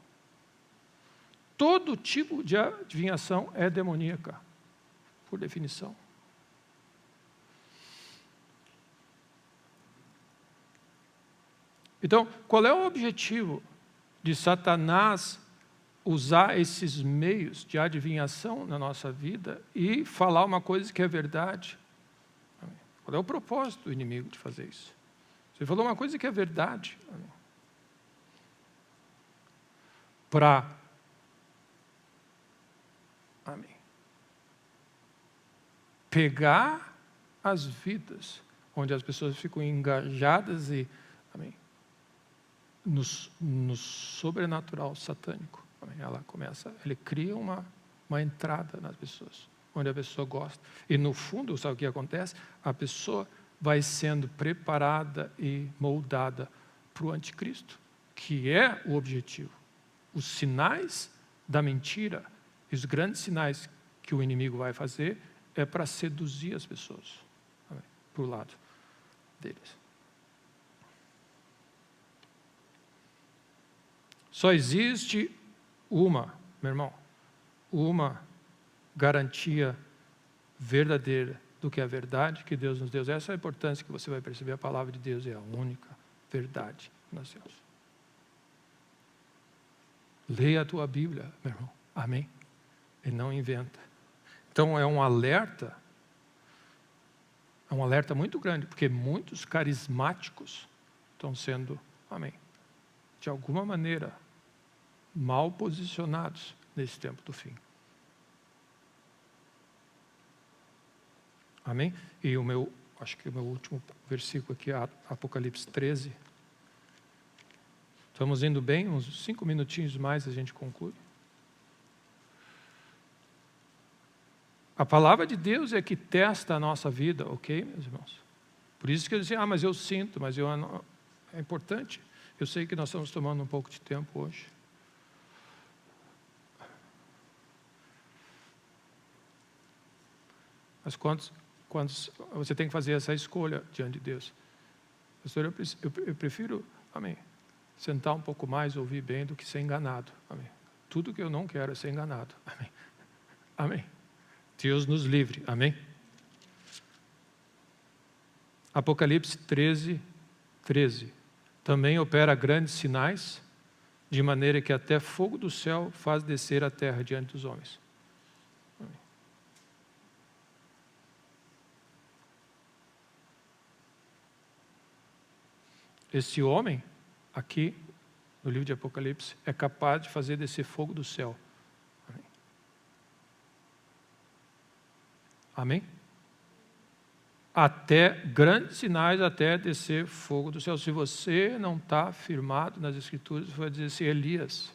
Todo tipo de adivinhação é demoníaca, por definição. Então, qual é o objetivo de Satanás usar esses meios de adivinhação na nossa vida e falar uma coisa que é verdade? Qual é o propósito do inimigo de fazer isso? Você falou uma coisa que é verdade. Para pegar as vidas onde as pessoas ficam engajadas e no sobrenatural satânico. Ele cria uma entrada nas pessoas, onde a pessoa gosta. E no fundo, sabe o que acontece? A pessoa vai sendo preparada e moldada para o anticristo, que é o objetivo. Os sinais da mentira, os grandes sinais que o inimigo vai fazer, é para seduzir as pessoas para o lado deles. Só existe uma, meu irmão, uma garantia verdadeira do que é a verdade que Deus nos deu. Essa é a importância que você vai perceber. A palavra de Deus é a única verdade que nós temos. Leia a tua Bíblia, meu irmão. Amém? E não inventa. Então é um alerta muito grande, porque muitos carismáticos estão sendo, amém, de alguma maneira, mal posicionados nesse tempo do fim. Amém? E acho que o meu último versículo aqui é Apocalipse 13. Estamos indo bem, uns 5 minutinhos mais a gente conclui. A palavra de Deus é que testa a nossa vida, ok, meus irmãos? Por isso que eu dizia, mas eu sinto, mas é importante. Eu sei que nós estamos tomando um pouco de tempo hoje. Mas quantos você tem que fazer essa escolha diante de Deus? Pastor, eu prefiro, amém, sentar um pouco mais, ouvir bem, do que ser enganado. Amém. Tudo que eu não quero é ser enganado. Amém. Amém. Deus nos livre. Amém. Apocalipse 13. Também opera grandes sinais, de maneira que até fogo do céu faz descer a terra diante dos homens. Amém. Esse homem, aqui no livro de Apocalipse, é capaz de fazer descer fogo do céu. Amém? Amém? Até grandes sinais, até descer fogo do céu. Se você não está firmado nas Escrituras, você vai dizer assim, Elias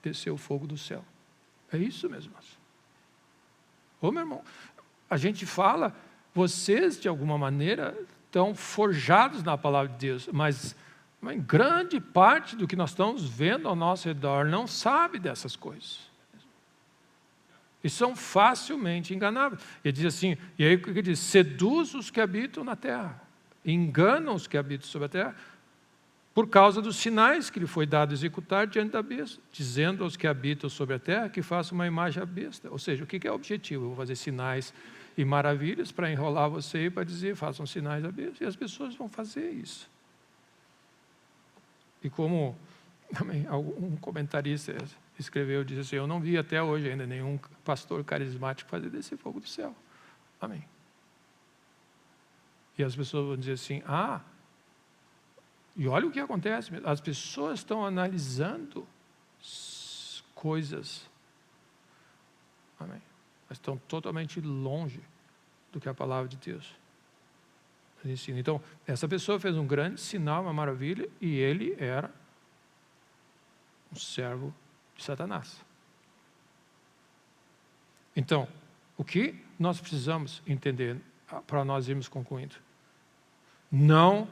desceu o fogo do céu. É isso mesmo. Ô meu irmão, a gente fala, vocês de alguma maneira estão forjados na palavra de Deus, mas em grande parte do que nós estamos vendo ao nosso redor não sabe dessas coisas. E são facilmente enganáveis. Ele diz assim, e aí o que ele diz? Seduz os que habitam na terra, enganam os que habitam sobre a terra, por causa dos sinais que lhe foi dado executar diante da besta, dizendo aos que habitam sobre a terra que façam uma imagem à besta. Ou seja, o que é o objetivo? Eu vou fazer sinais e maravilhas para enrolar você e para dizer, façam sinais à besta. E as pessoas vão fazer isso. E como também um comentarista escreveu, disse assim, eu não vi até hoje ainda nenhum pastor carismático fazer desse fogo do céu. Amém. E as pessoas vão dizer assim, e olha o que acontece, as pessoas estão analisando coisas, amém, mas estão totalmente longe do que a palavra de Deus nos ensina. Então, essa pessoa fez um grande sinal, uma maravilha, e ele era um servo de Satanás. Então, o que nós precisamos entender para nós irmos concluindo? Não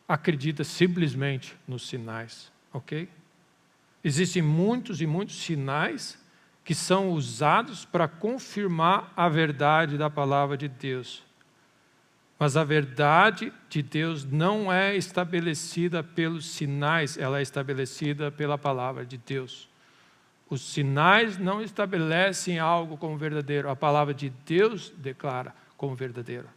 acredita simplesmente nos sinais, ok? Existem muitos e muitos sinais que são usados para confirmar a verdade da palavra de Deus. Mas a verdade de Deus não é estabelecida pelos sinais, ela é estabelecida pela palavra de Deus. Os sinais não estabelecem algo como verdadeiro, a palavra de Deus declara como verdadeiro.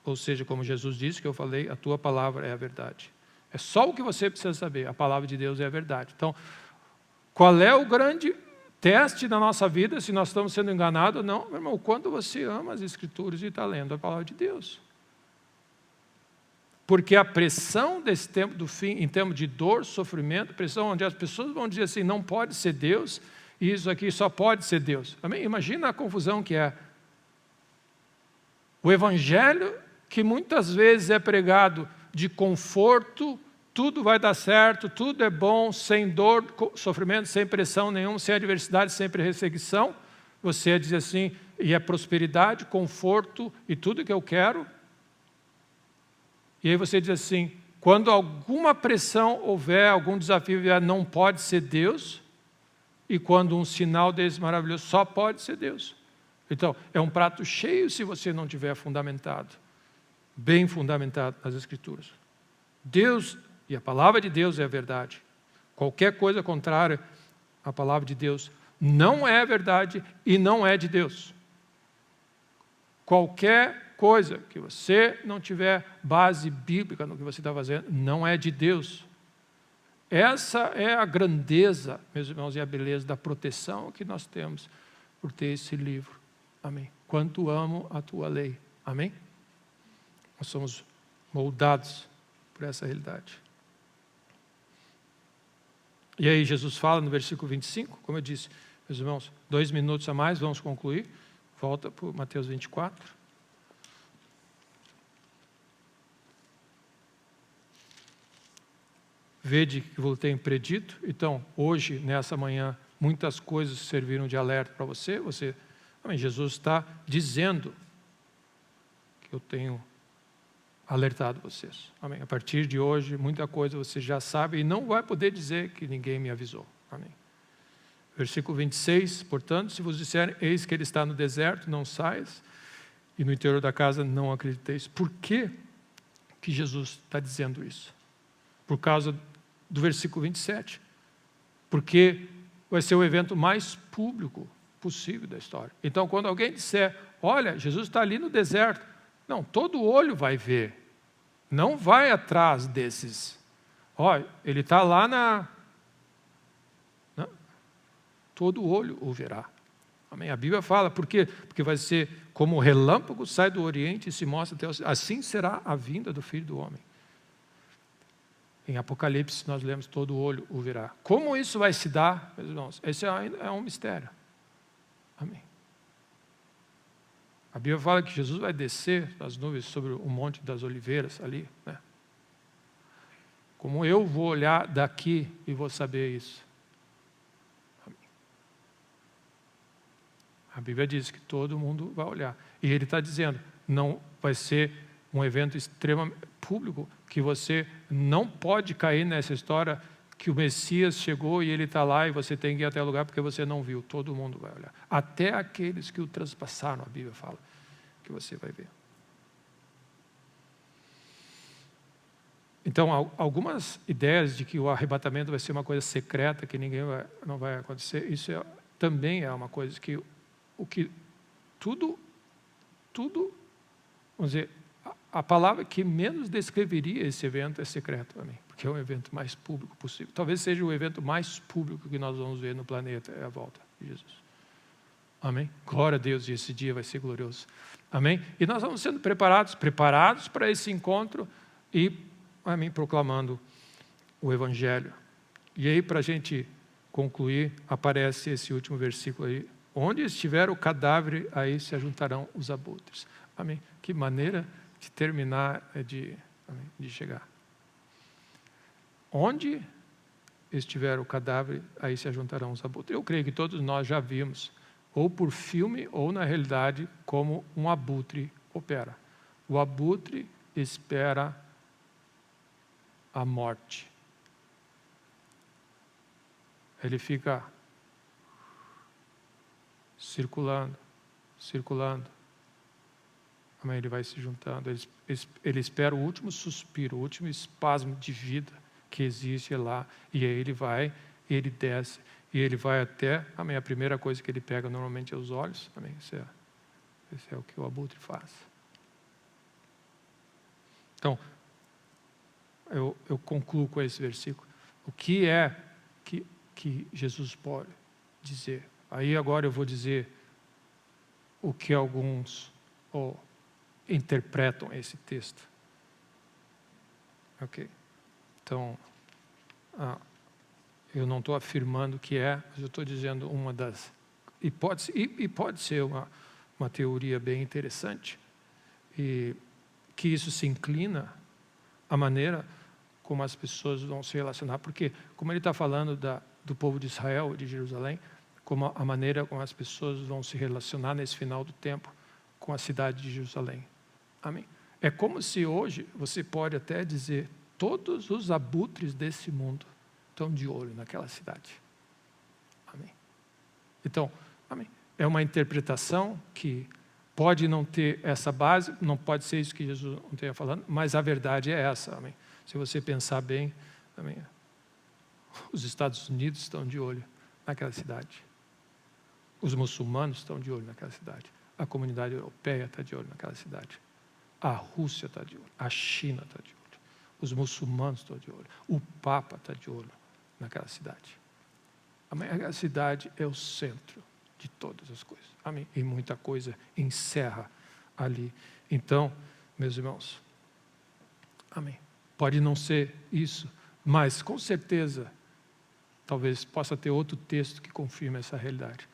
Ou seja, como Jesus disse, que eu falei, a tua palavra é a verdade. É só o que você precisa saber, a palavra de Deus é a verdade. Então, qual é o grande teste da nossa vida, se nós estamos sendo enganados ou não? Meu irmão, quando você ama as Escrituras e está lendo a palavra de Deus. Porque a pressão desse tempo do fim, em termos de dor, sofrimento, pressão onde as pessoas vão dizer assim, não pode ser Deus, e isso aqui só pode ser Deus. Amém? Imagina a confusão que é. O evangelho, que muitas vezes é pregado de conforto, tudo vai dar certo, tudo é bom, sem dor, sofrimento, sem pressão nenhuma, sem adversidade, sem perseguição. Você diz assim, e é prosperidade, conforto e tudo que eu quero. E aí você diz assim, quando alguma pressão houver, algum desafio vier, não pode ser Deus. E quando um sinal desse maravilhoso, só pode ser Deus. Então, é um prato cheio se você não tiver fundamentado, bem fundamentado nas Escrituras. Deus, e a palavra de Deus é a verdade. Qualquer coisa contrária à palavra de Deus não é verdade e não é de Deus. Qualquer coisa que você não tiver base bíblica no que você está fazendo, não é de Deus. Essa é a grandeza, meus irmãos, e a beleza da proteção que nós temos por ter esse livro. Amém. Quanto amo a tua lei. Amém? Nós somos moldados por essa realidade. E aí Jesus fala no versículo 25, como eu disse, meus irmãos, 2 minutos a mais, vamos concluir. Volta para Mateus 24. Vede que vos tenho predito. Então, hoje, nessa manhã, muitas coisas serviram de alerta para você. Amém, Jesus está dizendo que eu tenho alertado vocês. Amém. A partir de hoje, muita coisa você já sabe e não vai poder dizer que ninguém me avisou. Amém. Versículo 26, portanto, se vos disserem, eis que ele está no deserto, não saias, e no interior da casa não acrediteis. Por que Jesus está dizendo isso? Por causa do versículo 27. Porque vai ser o evento mais público possível da história. Então, quando alguém disser, olha, Jesus está ali no deserto, não, todo olho vai ver. Não vai atrás desses. Olha, ele está lá não, todo olho o verá. Amém? A Bíblia fala, por quê? Porque vai ser como o relâmpago sai do Oriente e se mostra até o Ocidente. Assim será a vinda do Filho do Homem. Em Apocalipse nós lemos, todo olho o verá. Como isso vai se dar, meus irmãos? Esse é um mistério. Amém. A Bíblia fala que Jesus vai descer das nuvens sobre o Monte das Oliveiras ali, né? Como eu vou olhar daqui e vou saber isso? Amém. A Bíblia diz que todo mundo vai olhar. E ele está dizendo, não vai ser um evento extremamente público, que você não pode cair nessa história que o Messias chegou e ele está lá e você tem que ir até o lugar porque você não viu. Todo mundo vai olhar. Até aqueles que o transpassaram, a Bíblia fala, que você vai ver. Então, algumas ideias de que o arrebatamento vai ser uma coisa secreta, que não vai acontecer, isso também é uma coisa que tudo, vamos dizer, a palavra que menos descreveria esse evento é secreto, amém? Porque é o evento mais público possível. Talvez seja o evento mais público que nós vamos ver no planeta, é a volta de Jesus. Amém? Glória a Deus, e esse dia vai ser glorioso. Amém? E nós vamos sendo preparados para esse encontro e, amém, proclamando o Evangelho. E aí, para a gente concluir, aparece esse último versículo aí. Onde estiver o cadáver, aí se ajuntarão os abutres. Amém? Que maneira de terminar, de chegar. Onde estiver o cadáver, aí se ajuntarão os abutres. Eu creio que todos nós já vimos, ou por filme, ou na realidade, como um abutre opera. O abutre espera a morte. Ele fica circulando. Ele vai se juntando, ele espera o último suspiro, o último espasmo de vida que existe lá, e aí ele desce, e ele vai até, amém, a primeira coisa que ele pega normalmente é os olhos, amém, esse é o que o abutre faz. Então, eu concluo com esse versículo. O que é que Jesus pode dizer? Aí agora eu vou dizer o que alguns interpretam esse texto. Ok? Então, eu não estou afirmando que mas eu estou dizendo uma das hipóteses, e pode ser uma teoria bem interessante, e que isso se inclina à maneira como as pessoas vão se relacionar, porque como ele está falando do povo de Israel, de Jerusalém, como a maneira como as pessoas vão se relacionar nesse final do tempo com a cidade de Jerusalém. Amém? É como se hoje, você pode até dizer, todos os abutres desse mundo estão de olho naquela cidade. Amém? Então, amém, é uma interpretação que pode não ter essa base, não pode ser isso que Jesus não esteja falando, mas a verdade é essa. Amém? Se você pensar bem, amém, Os Estados Unidos estão de olho naquela cidade. Os muçulmanos estão de olho naquela cidade. A comunidade europeia está de olho naquela cidade. A Rússia está de olho. A China está de olho. Os muçulmanos estão de olho. O Papa está de olho naquela cidade. Amém? A cidade é o centro de todas as coisas. Amém? E muita coisa encerra ali. Então, meus irmãos, amém. Pode não ser isso, mas com certeza, talvez possa ter outro texto que confirme essa realidade.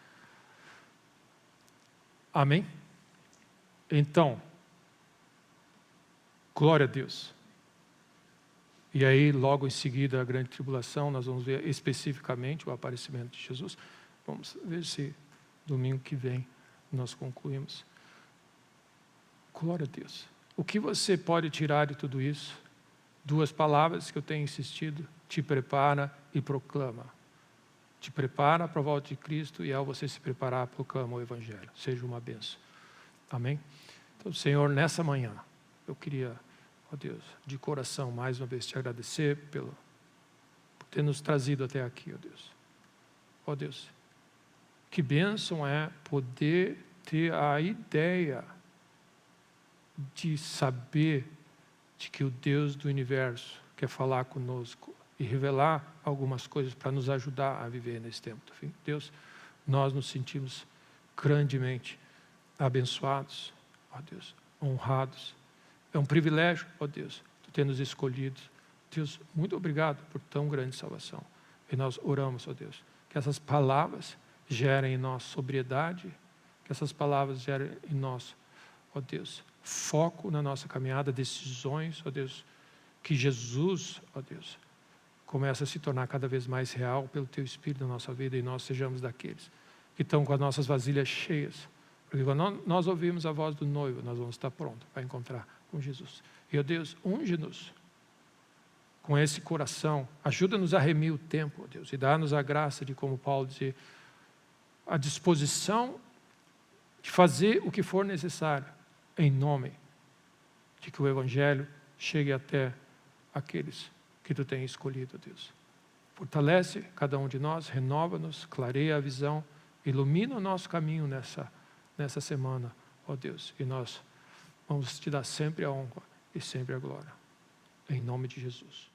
Amém? Então, glória a Deus. E aí, logo em seguida, a grande tribulação, nós vamos ver especificamente o aparecimento de Jesus. Vamos ver se domingo que vem nós concluímos. Glória a Deus. O que você pode tirar de tudo isso? 2 palavras que eu tenho insistido: te prepara e proclama. Te prepara para a volta de Cristo, e ao você se preparar, proclama o Evangelho. Seja uma bênção. Amém? Então, Senhor, nessa manhã, eu queria, ó Deus, de coração, mais uma vez te agradecer por ter nos trazido até aqui, ó Deus. Ó Deus, que bênção é poder ter a ideia de saber de que o Deus do universo quer falar conosco e revelar algumas coisas para nos ajudar a viver nesse tempo. Deus, nós nos sentimos grandemente abençoados, ó Deus, honrados. É um privilégio, ó Deus, tu ter nos escolhido. Deus, muito obrigado por tão grande salvação. E nós oramos, ó Deus, que essas palavras gerem em nós sobriedade, que essas palavras gerem em nós, ó Deus, foco na nossa caminhada, decisões, ó Deus, que Jesus, ó Deus, comece a se tornar cada vez mais real pelo Teu Espírito na nossa vida, e nós sejamos daqueles que estão com as nossas vasilhas cheias, porque quando nós ouvimos a voz do noivo, nós vamos estar prontos para encontrar com Jesus. E, ó Deus, unge-nos com esse coração, ajuda-nos a remir o tempo, ó Deus, e dá-nos a graça de, como Paulo dizia, a disposição de fazer o que for necessário, em nome de que o Evangelho chegue até aqueles que Tu tens escolhido, Deus. Fortalece cada um de nós, renova-nos, clareia a visão, ilumina o nosso caminho nessa semana, ó Deus. E nós vamos Te dar sempre a honra e sempre a glória. Em nome de Jesus.